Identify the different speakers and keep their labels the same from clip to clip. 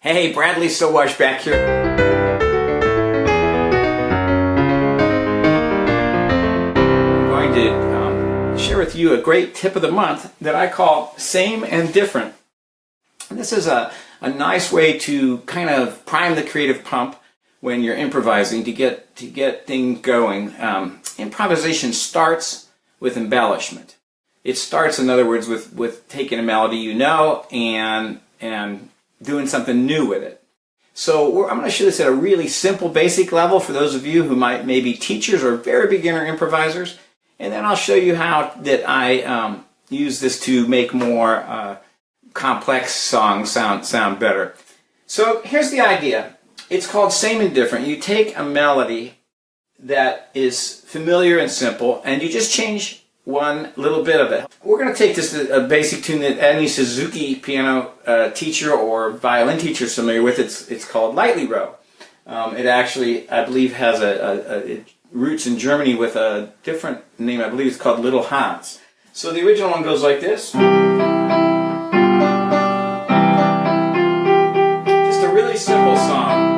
Speaker 1: Hey, Bradley Sowash back here. I'm going to share with you a great tip of the month that I call Same and Different. And this is a nice way to kind of prime the creative pump when you're improvising to get things going. Improvisation starts with embellishment. It starts, in other words, with taking a melody you know and doing something new with it. So I'm going to show this at a really simple, basic level for those of you who might be teachers or very beginner improvisers, and then I'll show you how that I use this to make more complex songs sound better. So here's the idea. It's called Same and Different. You take a melody that is familiar and simple, and you just change one little bit of it. We're going to take this a basic tune that any Suzuki piano teacher or violin teacher is familiar with. It's called Lightly Row. It actually, I believe, has it roots in Germany with a different name. I believe it's called Little Hans. So the original one goes like this. Just a really simple song.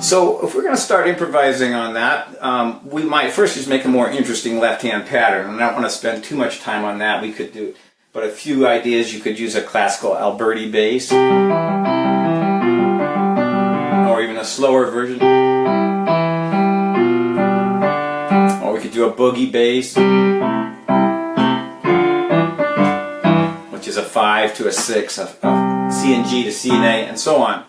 Speaker 1: So if we're going to start improvising on that, we might first just make a more interesting left-hand pattern. And I don't want to spend too much time on that. We could do, but a few ideas. You could use a classical alberti bass, or even a slower version. Or we could do a boogie bass, which is a 5 to a 6, a C and G to C and A, and so on.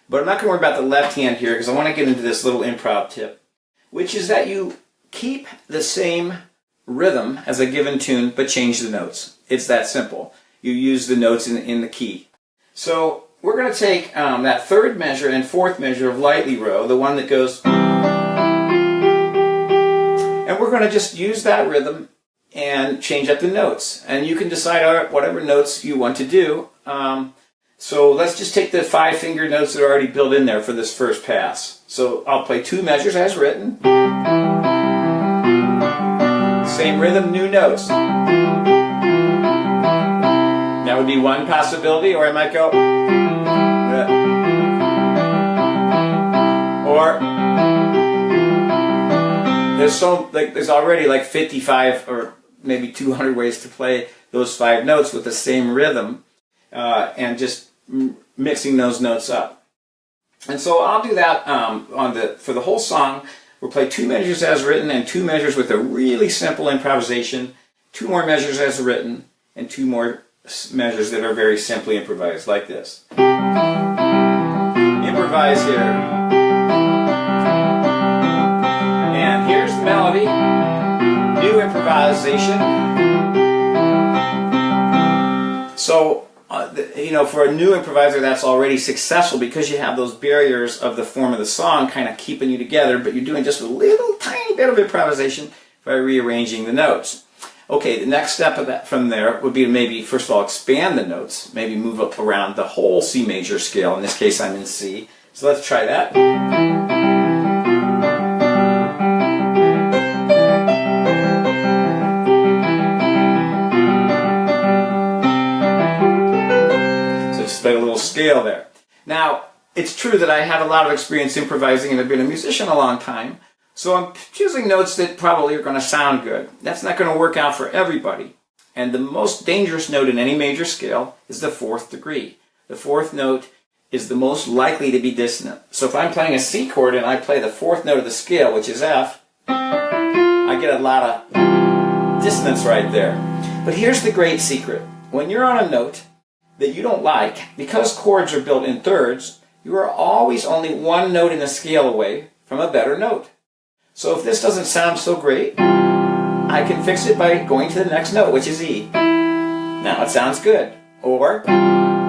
Speaker 1: But I'm not going to worry about the left hand here because I want to get into this little improv tip, which is that you keep the same rhythm as a given tune but change the notes. It's that simple. You use the notes in the key. So we're going to take that third measure and fourth measure of Lightly Row, the one that goes, and we're going to just use that rhythm and change up the notes. And you can decide whatever notes you want to do. So let's just take the 5-finger notes that are already built in there for this first pass. So I'll play 2 measures as written. Same rhythm, new notes. That would be one possibility, or I might go. Or there's already like 55 or maybe 200 ways to play those 5 notes with the same rhythm, and just mixing those notes up. And so I'll do that for the whole song. We'll play 2 measures as written and 2 measures with a really simple improvisation, 2 more measures as written, and 2 more measures that are very simply improvised, like this. Improvise here. And here's the melody. New improvisation. So, for a new improviser, that's already successful because you have those barriers of the form of the song kind of keeping you together, but you're doing just a little tiny bit of improvisation by rearranging the notes. Okay, the next step of that from there would be to maybe, first of all, expand the notes, maybe move up around the whole C major scale. In this case, I'm in C. So let's try that. Play a little scale there. Now, it's true that I have a lot of experience improvising and I've been a musician a long time, so I'm choosing notes that probably are going to sound good. That's not going to work out for everybody. And the most dangerous note in any major scale is the 4th degree. The 4th note is the most likely to be dissonant. So if I'm playing a C chord and I play the 4th note of the scale, which is F, I get a lot of dissonance right there. But here's the great secret. When you're on a note that you don't like, because chords are built in thirds, you are always only 1 note in the scale away from a better note. So if this doesn't sound so great, I can fix it by going to the next note, which is E. Now it sounds good. Or,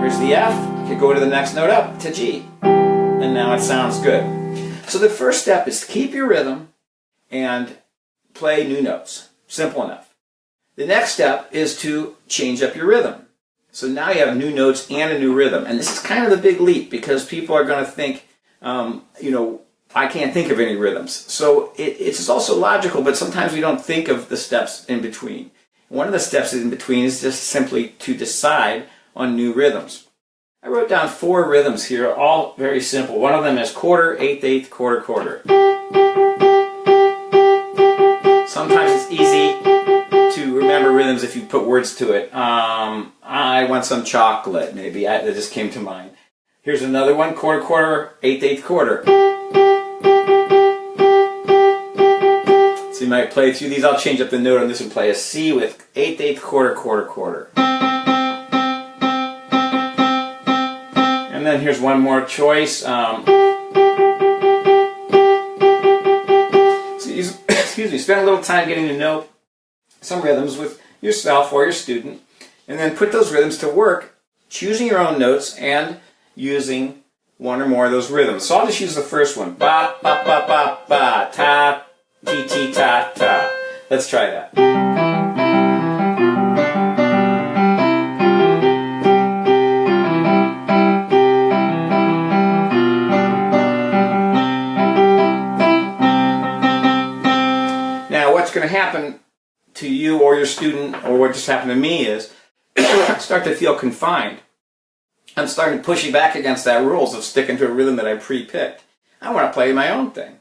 Speaker 1: here's the F, I could go to the next note up, to G. And now it sounds good. So the first step is to keep your rhythm and play new notes. Simple enough. The next step is to change up your rhythm. So now you have new notes and a new rhythm. And this is kind of the big leap because people are going to think, I can't think of any rhythms. So it's also logical, but sometimes we don't think of the steps in between. One of the steps in between is just simply to decide on new rhythms. I wrote down 4 rhythms here, all very simple. One of them is quarter, eighth, eighth, quarter, quarter. Sometimes it's easy to remember rhythms if you put words to it. I want some chocolate, maybe. That just came to mind. Here's another one, quarter, quarter, eighth, eighth, quarter. So you might play through these. I'll change up the note on this and play a C with eighth, eighth, quarter, quarter, quarter. And then here's one more choice. So you, excuse me, spend a little time getting to know some rhythms with yourself or your student, and then put those rhythms to work, choosing your own notes and using one or more of those rhythms. So I'll just use the first one. Ba, ba, ba, ba, ba, ta, ti, ti, ta, ta. Let's try that. Now, what's going to happen to you or your student, or what just happened to me, is I start to feel confined. I'm starting to push you back against that rules of sticking to a rhythm that I pre-picked. I want to play my own thing.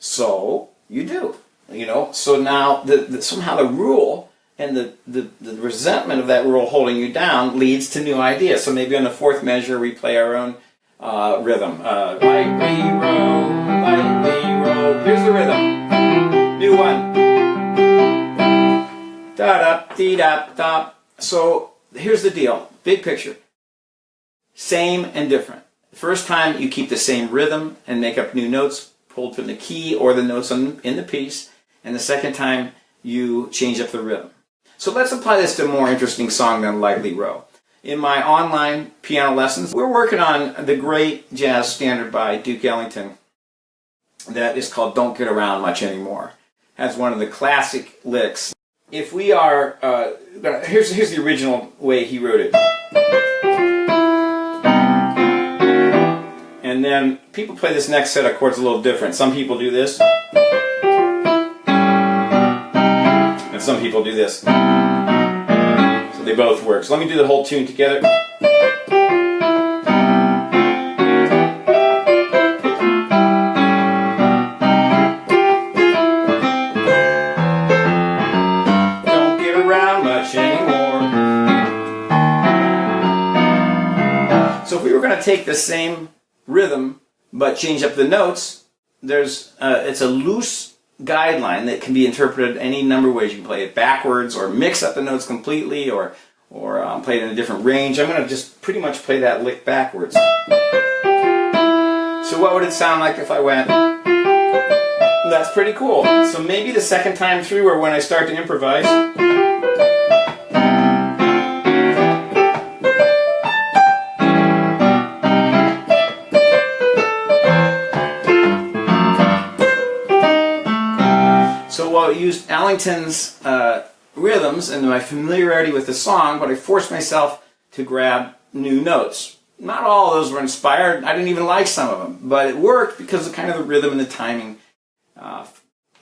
Speaker 1: So you do, you know. So now somehow the rule and the resentment of that rule holding you down leads to new ideas. So maybe on the 4th measure we play our own rhythm. Lightly row, lightly row. Here's the rhythm. New one. Da-da-dee-da-da. So here's the deal. Big picture. Same and different. The first time you keep the same rhythm and make up new notes pulled from the key or the notes in the piece. And the second time you change up the rhythm. So let's apply this to a more interesting song than Lightly Row. In my online piano lessons, we're working on the great jazz standard by Duke Ellington that is called Don't Get Around Much Anymore. Has one of the classic licks. If we are, here's the original way he wrote it. And then people play this next set of chords a little different. Some people do this. And some people do this. So they both work. So let me do the whole tune together. So if we were going to take the same rhythm but change up the notes, it's a loose guideline that can be interpreted any number of ways. You can play it backwards, or mix up the notes completely, or play it in a different range. I'm going to just pretty much play that lick backwards. So what would it sound like if I went? That's pretty cool. So maybe the second time through, or when I start to improvise, I used Ellington's rhythms and my familiarity with the song, but I forced myself to grab new notes. Not all of those were inspired. I didn't even like some of them, but it worked because of kind of the rhythm and the timing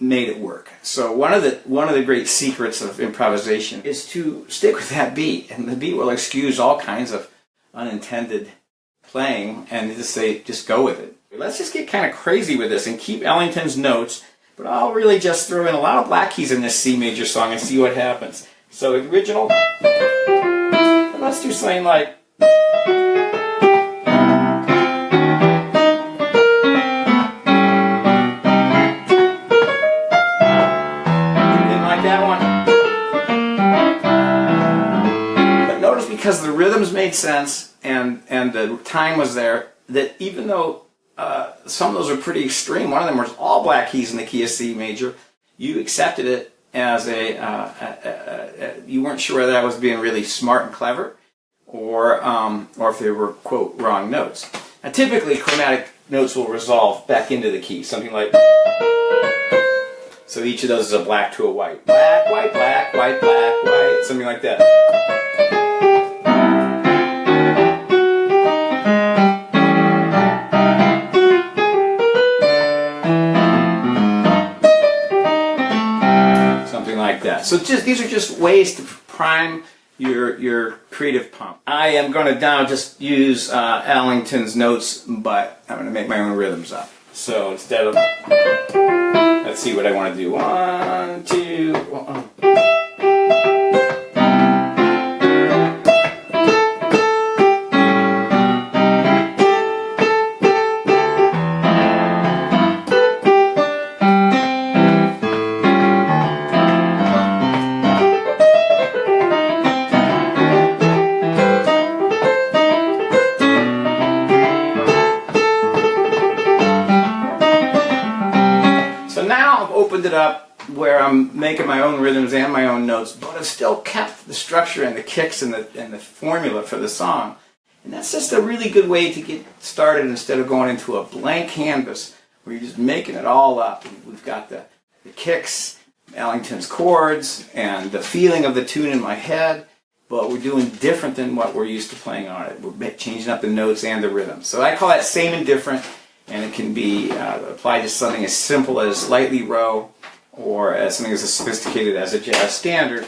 Speaker 1: made it work. So one of the great secrets of improvisation is to stick with that beat, and the beat will excuse all kinds of unintended playing, and just go with it. Let's just get kind of crazy with this and keep Ellington's notes. But I'll really just throw in a lot of black keys in this C major song and see what happens. So original, and let's do something like, didn't like that one. But notice, because the rhythms made sense and the time was there, that even though some of those are pretty extreme, one of them was all black keys in the key of C major, you accepted it as you weren't sure whether that was being really smart and clever, or if they were, quote, wrong notes. Now typically chromatic notes will resolve back into the key, something like, so each of those is a black to a white. Black, white, black, white, black, white, something like that. So these are just ways to prime your creative pump. I am going to now just use Allington's notes, but I'm going to make my own rhythms up. So instead of, let's see what I want to do. 1, 2, 1. Opened it up where I'm making my own rhythms and my own notes, but I've still kept the structure and the kicks and the formula for the song. And that's just a really good way to get started instead of going into a blank canvas where you're just making it all up. And we've got the kicks, Allington's chords, and the feeling of the tune in my head, but we're doing different than what we're used to playing on it. We're changing up the notes and the rhythm. So I call that same and different. And it can be applied to something as simple as slightly row or as something as sophisticated as a jazz standard.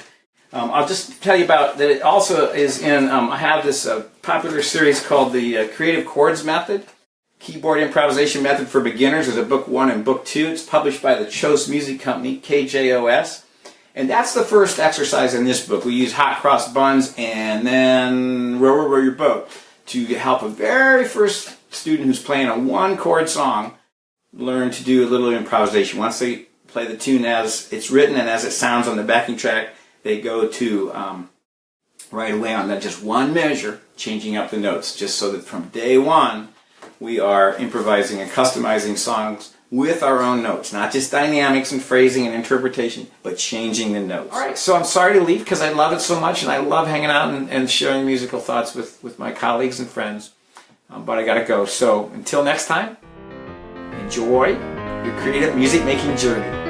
Speaker 1: I'll just tell you about that it also is in, I have this popular series called the Creative Chords Method, Keyboard Improvisation Method for Beginners. There's a book 1 and book 2. It's published by the Chose Music Company, KJOS. And that's the first exercise in this book. We use hot cross buns and then row, row, row your boat to help a very first student who's playing a 1-chord song learn to do a little improvisation. Once they play the tune as it's written and as it sounds on the backing track, they go to right away on that just one measure, changing up the notes, just so that from day one we are improvising and customizing songs with our own notes, not just dynamics and phrasing and interpretation, but changing the notes. All right, so I'm sorry to leave because I love it so much and I love hanging out and sharing musical thoughts with my colleagues and friends. But I gotta go. So until next time, enjoy your creative music making journey.